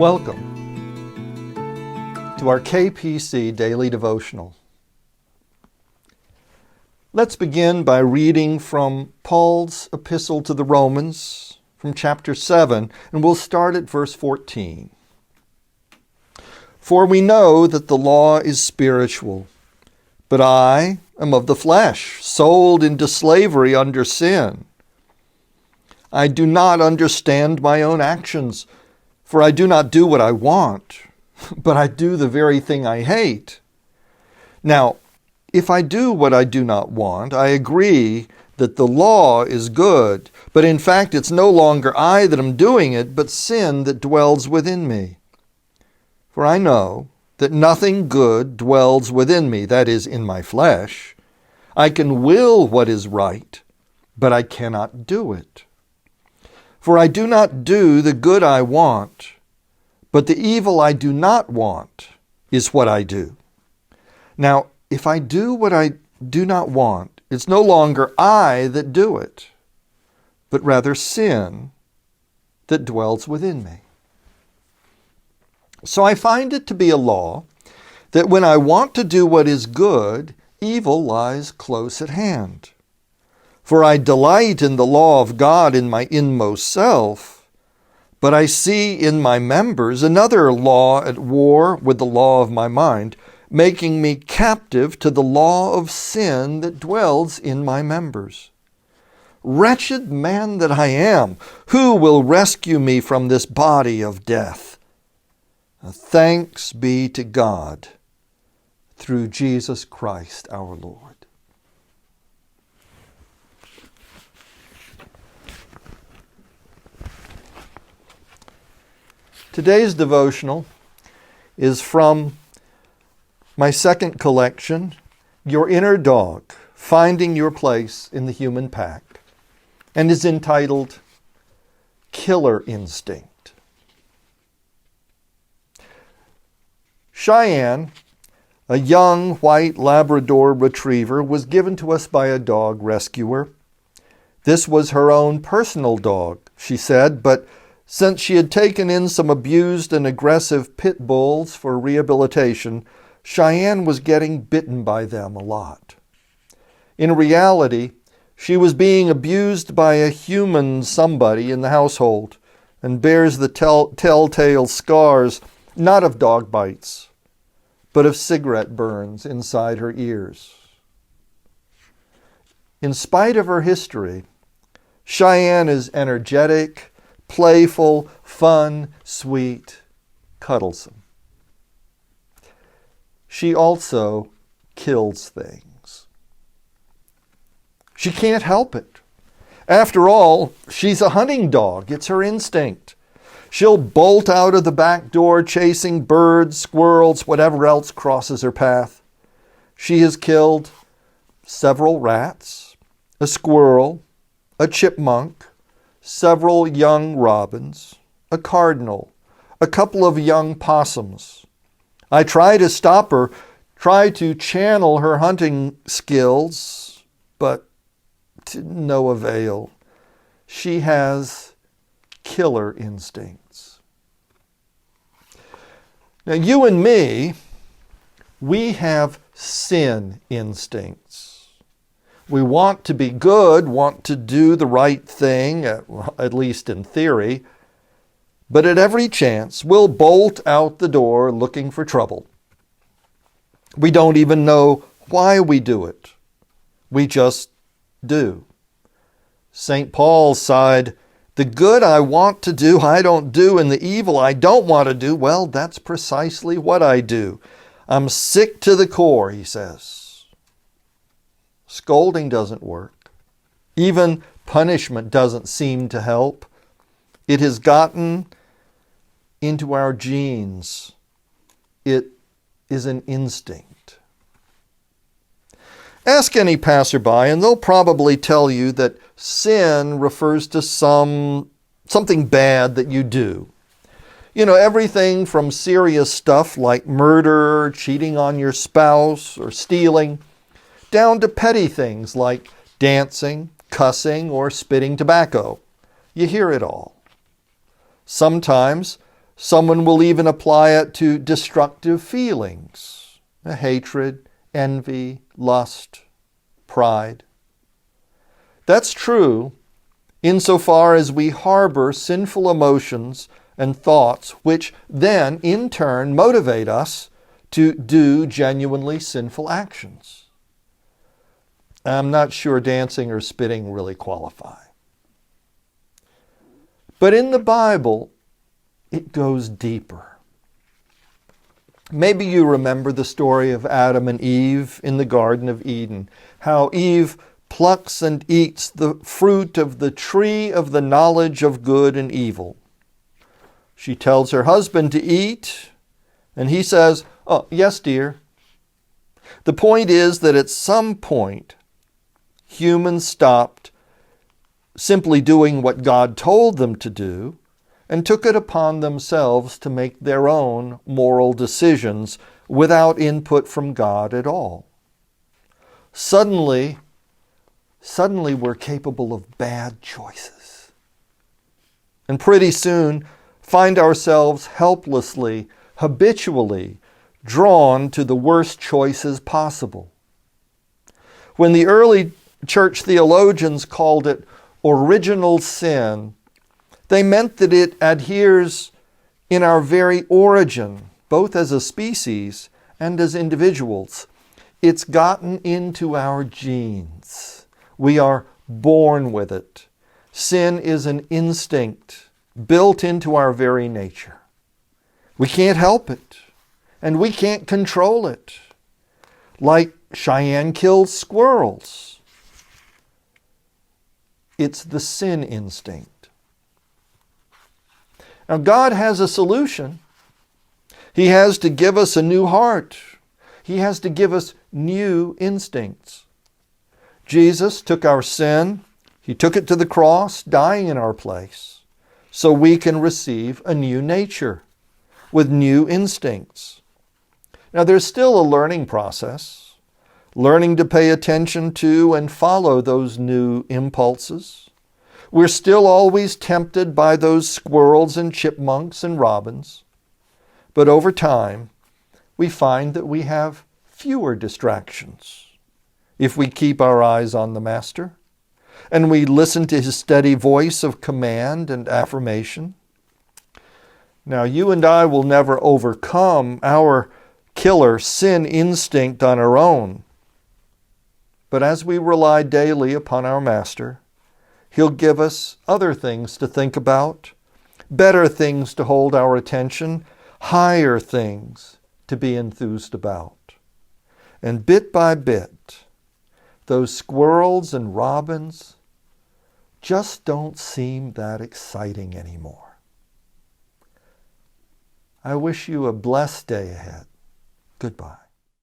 Welcome to our KPC Daily Devotional. Let's begin by reading from Paul's epistle to the Romans from chapter 7, and we'll start at verse 14. For we know that the law is spiritual, but I am of the flesh, sold into slavery under sin. I do not understand my own actions, for I do not do what I want, but I do the very thing I hate. Now, if I do what I do not want, I agree that the law is good, but in fact it's no longer I that am doing it, but sin that dwells within me. For I know that nothing good dwells within me, that is, in my flesh. I can will what is right, but I cannot do it. For I do not do the good I want, but the evil I do not want is what I do. Now, if I do what I do not want, it's no longer I that do it, but rather sin that dwells within me. So I find it to be a law that when I want to do what is good, evil lies close at hand. For I delight in the law of God in my inmost self, but I see in my members another law at war with the law of my mind, making me captive to the law of sin that dwells in my members. Wretched man that I am, who will rescue me from this body of death? Thanks be to God through Jesus Christ our Lord. Today's devotional is from my second collection, Your Inner Dog, Finding Your Place in the Human Pack, and is entitled Killer Instinct. Cheyenne, a young white Labrador retriever, was given to us by a dog rescuer. This was her own personal dog, she said, but since she had taken in some abused and aggressive pit bulls for rehabilitation, Cheyenne was getting bitten by them a lot. In reality, she was being abused by a human somebody in the household and bears the telltale scars not of dog bites, but of cigarette burns inside her ears. In spite of her history, Cheyenne is energetic, playful, fun, sweet, cuddlesome. She also kills things. She can't help it. After all, she's a hunting dog. It's her instinct. She'll bolt out of the back door chasing birds, squirrels, whatever else crosses her path. She has killed several rats, a squirrel, a chipmunk, several young robins, a cardinal, a couple of young possums. I try to stop her, try to channel her hunting skills, but to no avail. She has killer instincts. Now, you and me, we have sin instincts. We want to be good, want to do the right thing, at least in theory, but at every chance, we'll bolt out the door looking for trouble. We don't even know why we do it. We just do. St. Paul sighed, "The good I want to do, I don't do, and the evil I don't want to do, well, that's precisely what I do. I'm sick to the core," he says. Scolding doesn't work. Even punishment doesn't seem to help. It has gotten into our genes. It is an instinct. Ask any passerby and they'll probably tell you that sin refers to something bad that you do. You know, everything from serious stuff like murder, cheating on your spouse, or stealing, down to petty things like dancing, cussing, or spitting tobacco. You hear it all. Sometimes Someone will even apply it to destructive feelings, hatred, envy, lust, pride. That's true insofar as we harbor sinful emotions and thoughts, which then in turn motivate us to do genuinely sinful actions. I'm not sure dancing or spitting really qualify. But in the Bible, it goes deeper. Maybe you remember the story of Adam and Eve in the Garden of Eden, how Eve plucks and eats the fruit of the tree of the knowledge of good and evil. She tells her husband to eat, and he says, "Oh, yes, dear." The point is that at some point, humans stopped simply doing what God told them to do and took it upon themselves to make their own moral decisions without input from God at all. Suddenly we're capable of bad choices. And pretty soon find ourselves helplessly, habitually drawn to the worst choices possible. When the early church theologians called it original sin, they meant that it adheres in our very origin, both as a species and as individuals. It's gotten into our genes. We are born with it. Sin is an instinct built into our very nature. We can't help it, and we can't control it. Like Cheyenne kills squirrels. It's the sin instinct. Now, God has a solution. He has to give us a new heart. He has to give us new instincts. Jesus took our sin. He took it to the cross, dying in our place, so we can receive a new nature with new instincts. Now, there's still a learning process, learning to pay attention to and follow those new impulses. We're still always tempted by those squirrels and chipmunks and robins. But over time, we find that we have fewer distractions if we keep our eyes on the Master and we listen to his steady voice of command and affirmation. Now, you and I will never overcome our killer sin instinct on our own. But as we rely daily upon our Master, he'll give us other things to think about, better things to hold our attention, higher things to be enthused about. And bit by bit, those squirrels and robins just don't seem that exciting anymore. I wish you a blessed day ahead. Goodbye.